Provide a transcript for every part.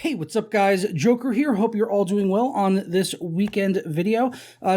Hey, what's up guys? Joker here. Hope you're all doing well on this weekend video.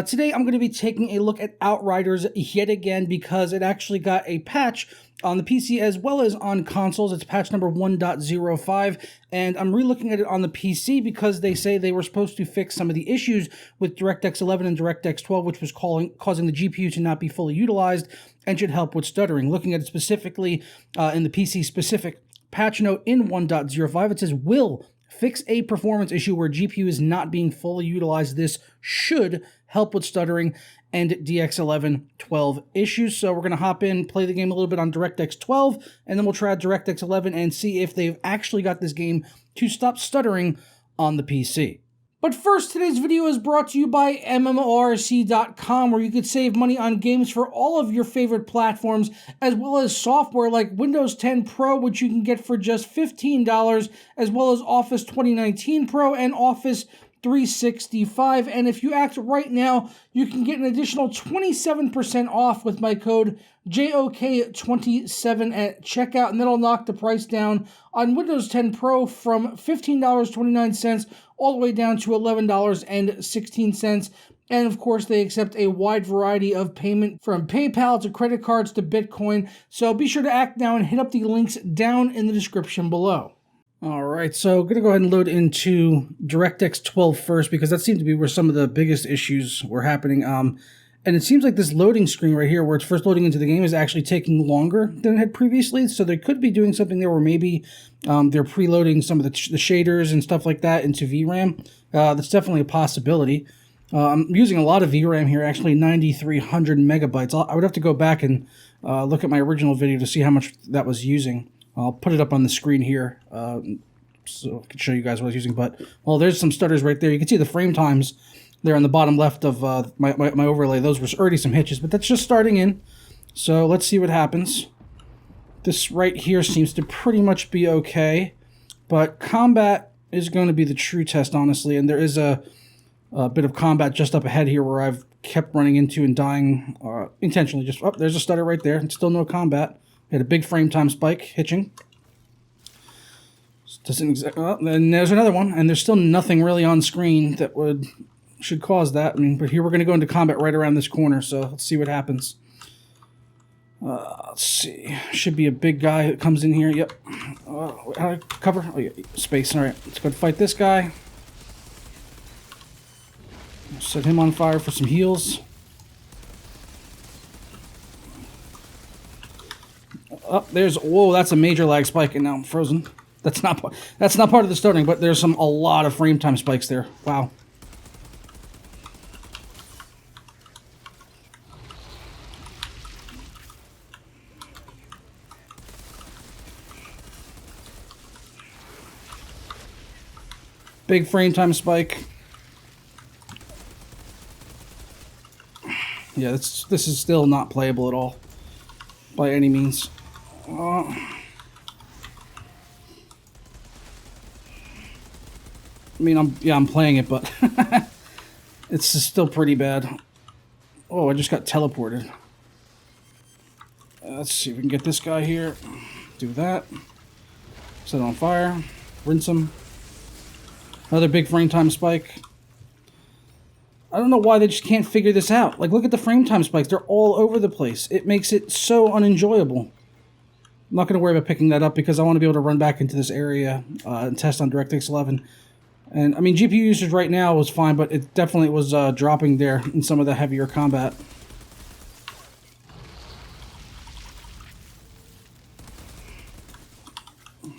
Today I'm going to be taking a look at Outriders yet again because it actually got a patch on the PC as well as on consoles. It's patch number 1.05, and I'm re-looking at it on the PC because they say they were supposed to fix some of the issues with DirectX 11 and DirectX 12, which was causing the GPU to not be fully utilized and should help with stuttering. Looking at it specifically in the PC-specific patch note in 1.05, it says, will fix a performance issue where GPU is not being fully utilized. This should help with stuttering and DX11 12 issues. So we're going to hop in, play the game a little bit on DirectX 12, and then we'll try DirectX 11 and see if they've actually got this game to stop stuttering on the PC. But first, today's video is brought to you by MMORC.com, where you could save money on games for all of your favorite platforms, as well as software like Windows 10 Pro, which you can get for just $15, as well as Office 2019 Pro and Office 365. And if you act right now, you can get an additional 27% off with my code JOK27 at checkout, and that'll knock the price down on Windows 10 Pro from $15.29 all the way down to $11.16. And of course, they accept a wide variety of payment from PayPal to credit cards to Bitcoin. So be sure to act now and hit up the links down in the description below. All right, so I'm going to go ahead and load into DirectX 12 first because that seemed to be where some of the biggest issues were happening. And it seems like this loading screen right here, where it's first loading into the game, is actually taking longer than it had previously. So they could be doing something there where maybe they're preloading some of the shaders and stuff like that into VRAM. That's definitely a possibility. I'm using a lot of VRAM here, actually 9,300 megabytes. I would have to go back and look at my original video to see how much that was using. I'll put it up on the screen here so I can show you guys what I was using. But, well, there's some stutters right there. You can see the frame times there on the bottom left of my overlay. Those were already some hitches, but that's just starting in. So let's see what happens. This right here seems to pretty much be okay. But combat is going to be the true test, honestly. And there is a bit of combat just up ahead here where I've kept running into and dying intentionally. Just, oh, there's a stutter right there. And still no combat. We had a big frame time spike, hitching. Doesn't exactly. Oh, then there's another one, and there's still nothing really on screen that should cause that. I mean, but here we're going to go into combat right around this corner, so let's see what happens. Let's see. Should be a big guy that comes in here. Yep. How do I cover? Oh, yeah, space. All right, let's go and fight this guy. Set him on fire for some heals. Oh, whoa, that's a major lag spike, and now I'm frozen. That's not part of the stuttering, but there's a lot of frame time spikes there. Wow. Big frame time spike. Yeah, this is still not playable at all, by any means. I mean, I'm playing it, but it's still pretty bad. Oh, I just got teleported. Let's see if we can get this guy here. Do that. Set it on fire. Rinse him. Another big frame time spike. I don't know why they just can't figure this out. Like, look at the frame time spikes. They're all over the place. It makes it so unenjoyable. I'm not going to worry about picking that up because I want to be able to run back into this area and test on DirectX 11. And, I mean, GPU usage right now was fine, but it definitely was dropping there in some of the heavier combat.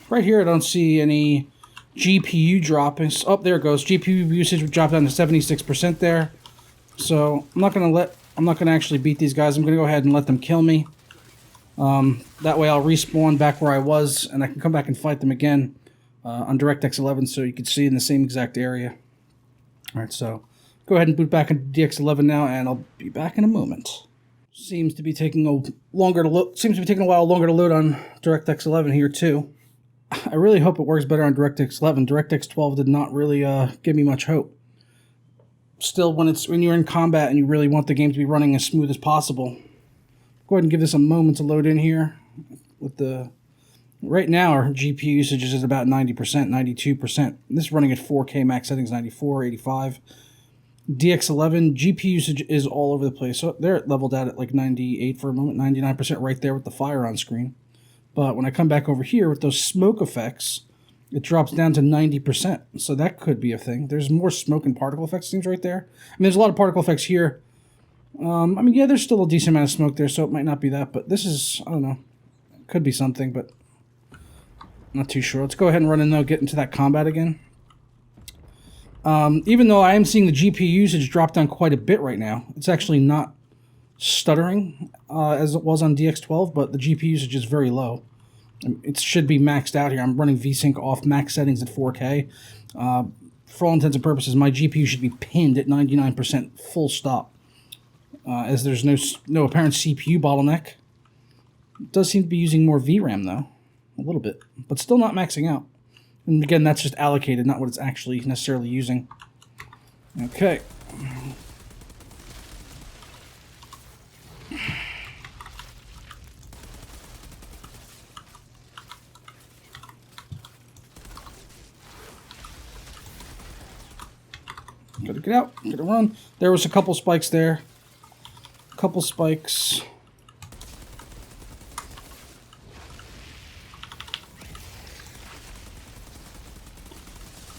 Right here, I don't see any GPU dropping. Oh, there it goes. GPU usage would drop down to 76% there. So I'm not going to actually beat these guys. I'm going to go ahead and let them kill me. That way I'll respawn back where I was, and I can come back and fight them again on DirectX 11, so you can see in the same exact area. All right, so go ahead and boot back into DX11 now, and I'll be back in a moment. Seems to be taking a while longer to load on DirectX 11 here too. I really hope it works better on DirectX 11. DirectX 12 did not really give me much hope. Still, when you're in combat and you really want the game to be running as smooth as possible, go ahead and give this a moment to load in here with the Right now, our GPU usage is at about 90%, 92%. This is running at 4K max settings, 94, 85. DX11, GPU usage is all over the place. So they're leveled out at like 98 for a moment, 99% right there with the fire on screen. But when I come back over here with those smoke effects, it drops down to 90%. So that could be a thing. There's more smoke and particle effects things right there. I mean, there's a lot of particle effects here. I mean, yeah, there's still a decent amount of smoke there, so it might not be that. But this is, I don't know, could be something, but not too sure. Let's go ahead and run in, though, get into that combat again. Even though I am seeing the GPU usage drop down quite a bit right now, it's actually not stuttering as it was on DX12, but the GPU usage is very low. It should be maxed out here. I'm running VSync off max settings at 4K. For all intents and purposes, my GPU should be pinned at 99% full stop, as there's no apparent CPU bottleneck. It does seem to be using more VRAM, though. A little bit, but still not maxing out. And again, that's just allocated, not what it's actually necessarily using. Okay. Gotta get out, gotta run. There was a couple spikes there. A couple spikes.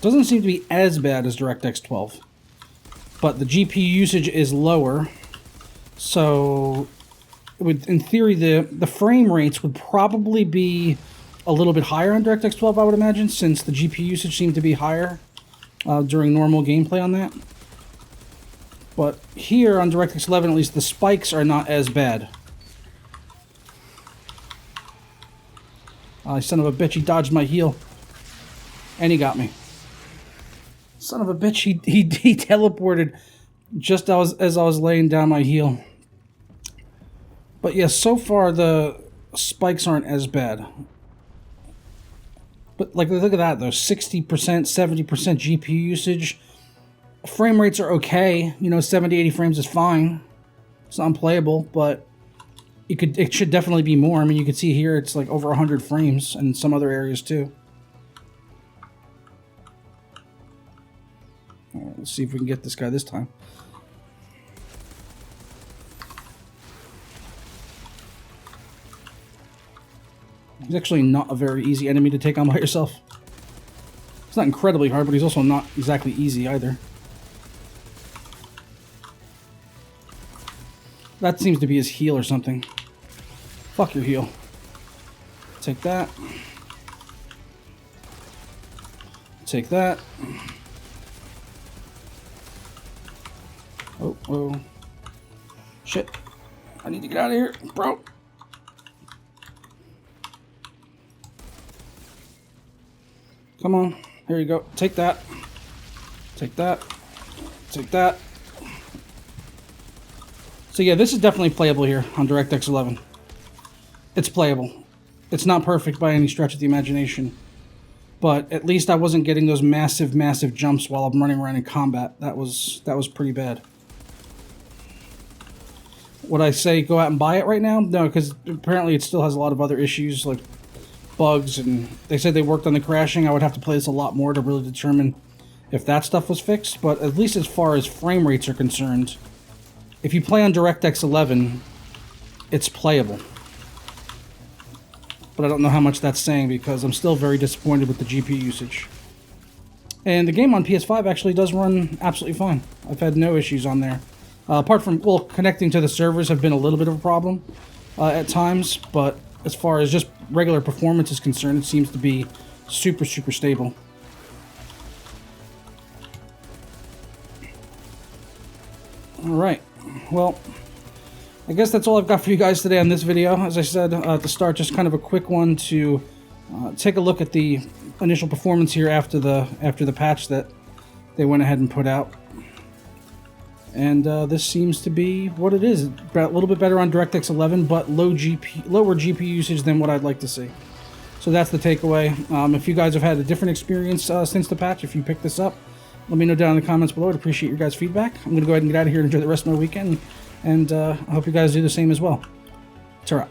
Doesn't seem to be as bad as DirectX 12, but the GPU usage is lower, so in theory the frame rates would probably be a little bit higher on DirectX 12, I would imagine, since the GPU usage seemed to be higher during normal gameplay on that. But here on DirectX 11, at least, the spikes are not as bad. Son of a bitch, he dodged my heel, and he got me. Son of a bitch, he teleported just as I was laying down my heel. But yeah, so far the spikes aren't as bad. But like, look at that though, 60%, 70% GPU usage. Frame rates are okay. You know, 70, 80 frames is fine. It's not unplayable, but it should definitely be more. I mean, you can see here it's like over 100 frames and in some other areas too. Right, let's see if we can get this guy this time. He's actually not a very easy enemy to take on by yourself. It's not incredibly hard, but he's also not exactly easy either. That seems to be his heel or something. Fuck your heel. Take that. Take that. Oh, oh. Shit. I need to get out of here, bro. Come on. Here you go. Take that. Take that. Take that. So yeah, this is definitely playable here on DirectX 11. It's playable. It's not perfect by any stretch of the imagination. But at least I wasn't getting those massive, massive jumps while I'm running around in combat. That was pretty bad. Would I say go out and buy it right now? No, because apparently it still has a lot of other issues, like bugs, and they said they worked on the crashing. I would have to play this a lot more to really determine if that stuff was fixed, but at least as far as frame rates are concerned, if you play on DirectX 11, it's playable. But I don't know how much that's saying because I'm still very disappointed with the GPU usage. And the game on PS5 actually does run absolutely fine. I've had no issues on there. Apart from, well, connecting to the servers have been a little bit of a problem at times, but as far as just regular performance is concerned, it seems to be super, super stable. Alright, well, I guess that's all I've got for you guys today on this video. As I said at the start, just kind of a quick one to take a look at the initial performance here after the patch that they went ahead and put out. And this seems to be what it is. A little bit better on DirectX 11, but lower GPU usage than what I'd like to see. So that's the takeaway. If you guys have had a different experience since the patch, if you picked this up, let me know down in the comments below. I'd appreciate your guys' feedback. I'm going to go ahead and get out of here and enjoy the rest of my weekend. And I hope you guys do the same as well. Ta-ra.